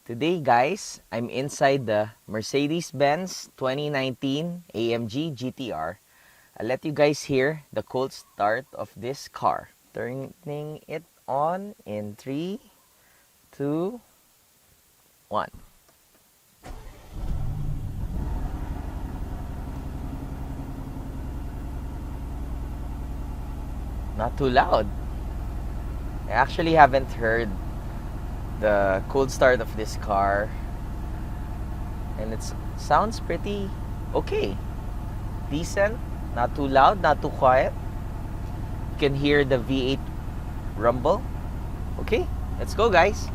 Today guys, I'm inside the Mercedes-Benz 2019 AMG GTR. I'll let you guys hear the cold start of this car. Turning it on in 3, 2, 1. Not too loud. I actually haven't heard the cold start of this car, and it sounds pretty okay, decent, not too loud, not too quiet. You can hear the V8 rumble. Okay, let's go guys.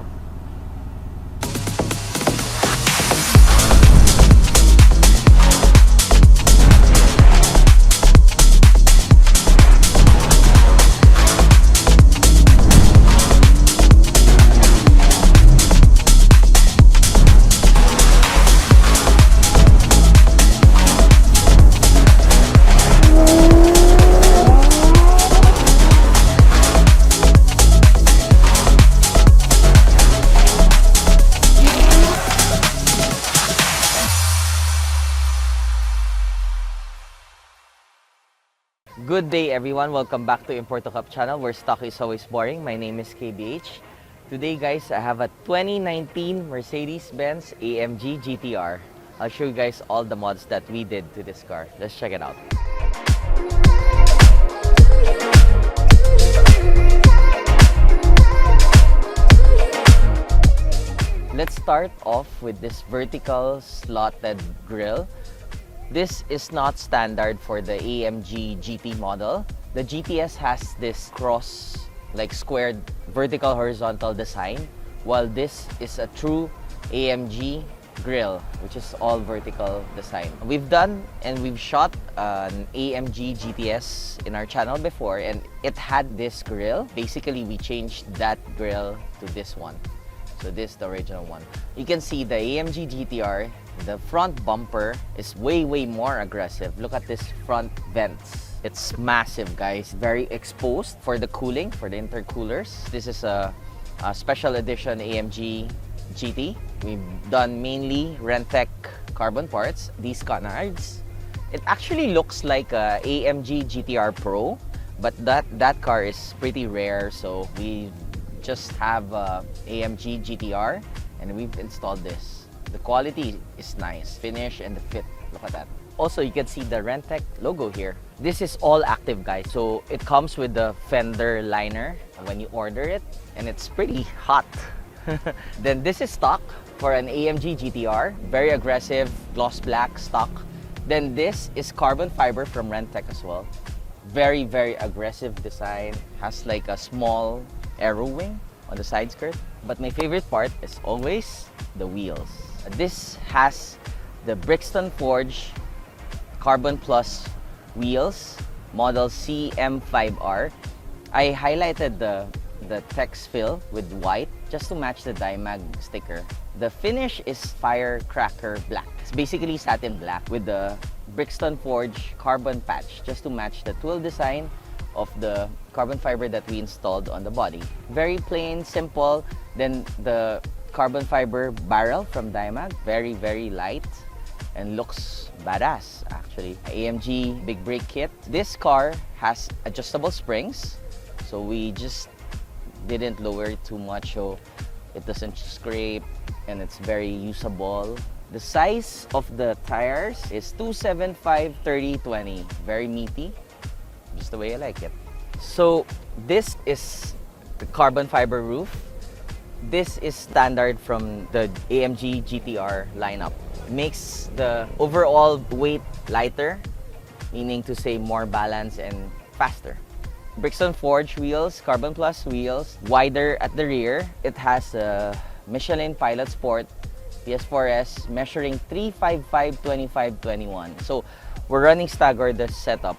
Good day everyone, welcome back to Import to Cup channel where stock is always boring. My name is KBH. Today guys, I have a 2019 Mercedes-Benz AMG GTR. I'll show you guys all the mods that we did to this car. Let's check it out. Let's start off with this vertical slotted grille. This is not standard for the AMG GT model. The GTS has this cross, like squared vertical horizontal design, while this is a true AMG grille, which is all vertical design. We've done and we've shot an AMG GTS in our channel before, and it had this grille. Basically, we changed that grille to this one. So this is the original one. You can see the AMG GTR, the front bumper is way more aggressive. Look at this front vents. It's massive guys, very exposed for the cooling, for the intercoolers. This is a special edition AMG GT. We've done mainly Renntech carbon parts. These canards, it actually looks like a AMG GTR Pro, but that car is pretty rare, so we just have AMG GTR and we've installed this. The quality is nice, finish and the fit, look at that. Also, you can see the Renntech logo here. This is all active guys, so it comes with the fender liner when you order it, and it's pretty hot. Then this is stock for an AMG GTR, very aggressive gloss black stock. Then this is carbon fiber from Renntech as well. Very aggressive design, has like a small aero wing on the side skirt. But my favorite part is always the wheels. This has the Brixton Forge Carbon Plus wheels, model CM5R. I highlighted the text fill with white just to match the Diamag sticker. The finish is firecracker black. It's basically satin black with the Brixton Forge carbon patch just to match the twill design of the carbon fiber that we installed on the body. Very plain, simple. Then the carbon fiber barrel from Diamag, very light and looks badass actually. AMG big brake kit. This car has adjustable springs, so we just didn't lower it too much so it doesn't scrape, and it's very usable. The size of the tires is 275/30/20, very meaty, just the way I like it. So this is the carbon fiber roof. This is standard from the AMG GTR lineup. Makes the overall weight lighter, meaning to say more balance and faster. Brixton Forge wheels, Carbon Plus wheels, wider at the rear. It has a Michelin Pilot Sport PS4S measuring 355/25/21. So we're running staggered the setup.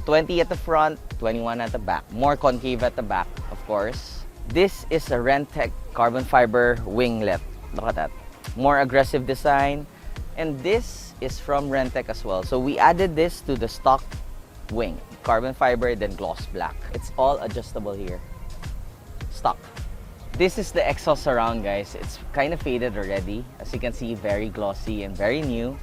20 at the front, 21 at the back. More concave at the back, of course. This is a Renntech carbon fiber winglet. Look at that. More aggressive design. And this is from Renntech as well. So we added this to the stock wing. Carbon fiber, then gloss black. It's all adjustable here. Stock. This is the exhaust surround, guys. It's kind of faded already. As you can see, very glossy and very new.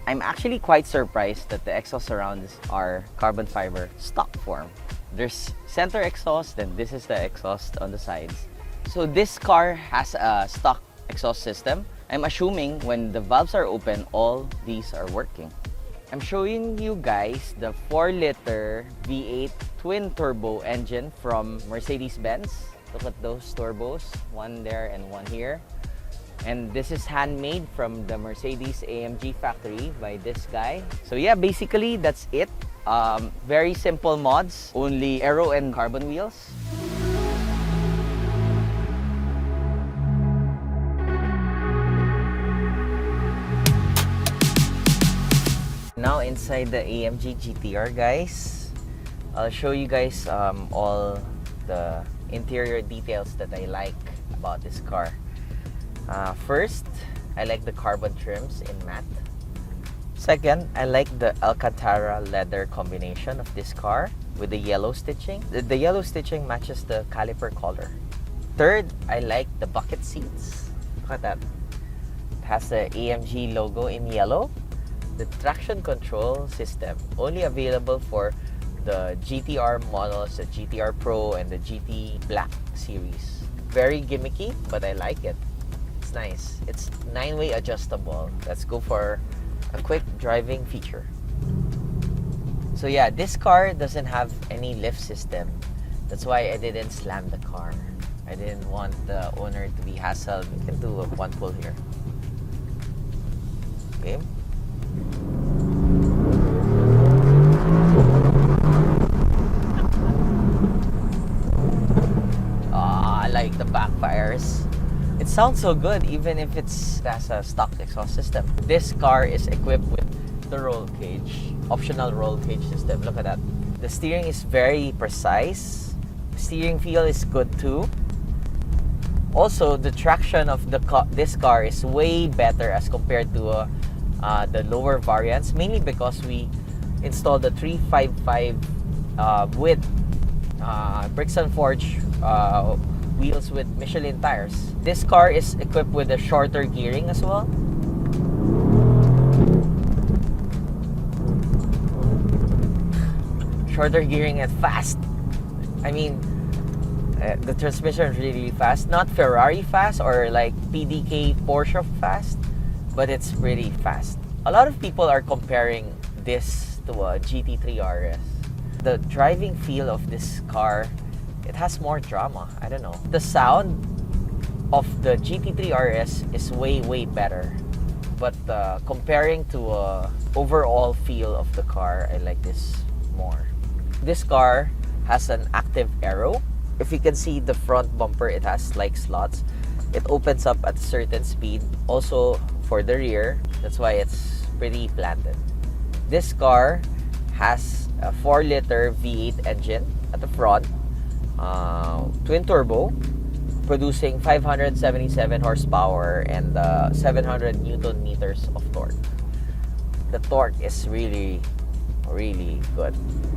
I'm actually quite surprised that the exhaust surrounds are carbon fiber stock form. There's center exhaust, then this is the exhaust on the sides. So this car has a stock exhaust system. I'm assuming when the valves are open, all these are working. I'm showing you guys the 4-liter V8 twin turbo engine from Mercedes-Benz. Look at those turbos, one there and one here. And this is handmade from the Mercedes-AMG factory by this guy. So yeah, basically that's it. Very simple mods, only aero and carbon wheels. Now inside the AMG GTR, guys, I'll show you guys all the interior details that I like about this car. First, I like the carbon trims in matte. Second, I like the Alcantara leather combination of this car with the yellow stitching. The yellow stitching matches the caliper color. Third, I like the bucket seats. Look at that. It has the AMG logo in yellow. The traction control system, only available for the GTR models, the GTR Pro and the GT Black series. Very gimmicky, but I like it. It's nice. It's 9-way adjustable. Let's go for a quick driving feature. So yeah, this car doesn't have any lift system. That's why I didn't slam the car. I didn't want the owner to be hassled. We can do one pull here. Okay. I like the backfires. It sounds so good even if it has a stock exhaust system. This car is equipped with the roll cage, optional roll cage system. Look at that. The steering is very precise. Steering feel is good too. Also, the traction of this car is way better as compared to the lower variants, mainly because we installed the 355 with Brixton forged wheels with Michelin tires. This car is equipped with a shorter gearing as well. Shorter gearing and fast. I mean, the transmission is really fast. Not Ferrari fast or like PDK Porsche fast, but it's pretty fast. A lot of people are comparing this to a GT3 RS. The driving feel of this car, it has more drama. I don't know. The sound of the GT3 RS is way better. But comparing to overall feel of the car, I like this more. This car has an active aero. If you can see the front bumper, it has like slots. It opens up at a certain speed. Also for the rear, that's why it's pretty planted. This car has a 4-liter V8 engine at the front, twin turbo, producing 577 horsepower and 700 newton meters of torque. The torque is really good.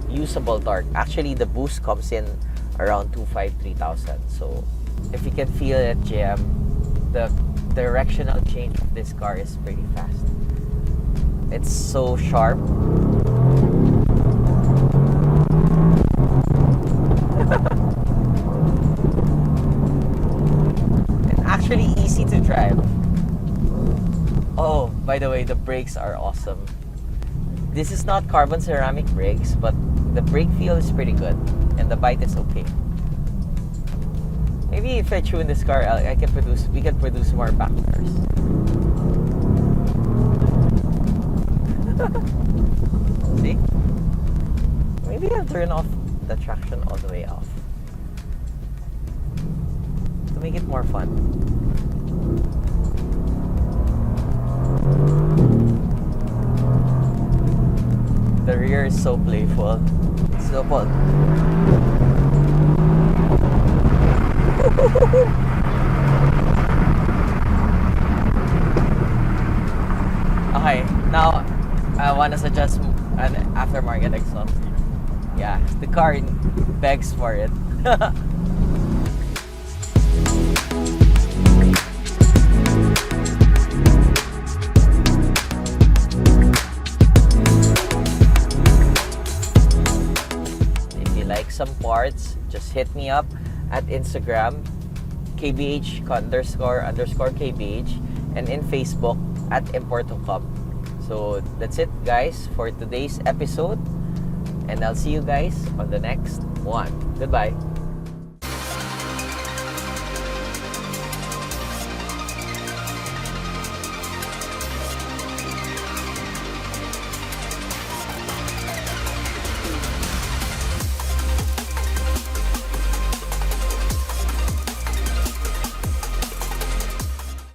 Usable torque. Actually, the boost comes in around 253,000. So if you can feel it, GM, the directional change of this car is pretty fast. It's so sharp. And actually easy to drive. Oh, by the way, the brakes are awesome. This is not carbon ceramic brakes, but the brake feel is pretty good and the bite is okay. Maybe if I tune this car, we can produce more backfires. See? Maybe I'll turn off the traction all the way off to make it more fun. The rear is so playful. So fun. Okay, now I want to suggest an aftermarket exhaust. Yeah, the car begs for it. just hit me up at Instagram, kbh__kbh, and in Facebook at Import2Cup. So that's it, guys, for today's episode. And I'll see you guys on the next one. Goodbye.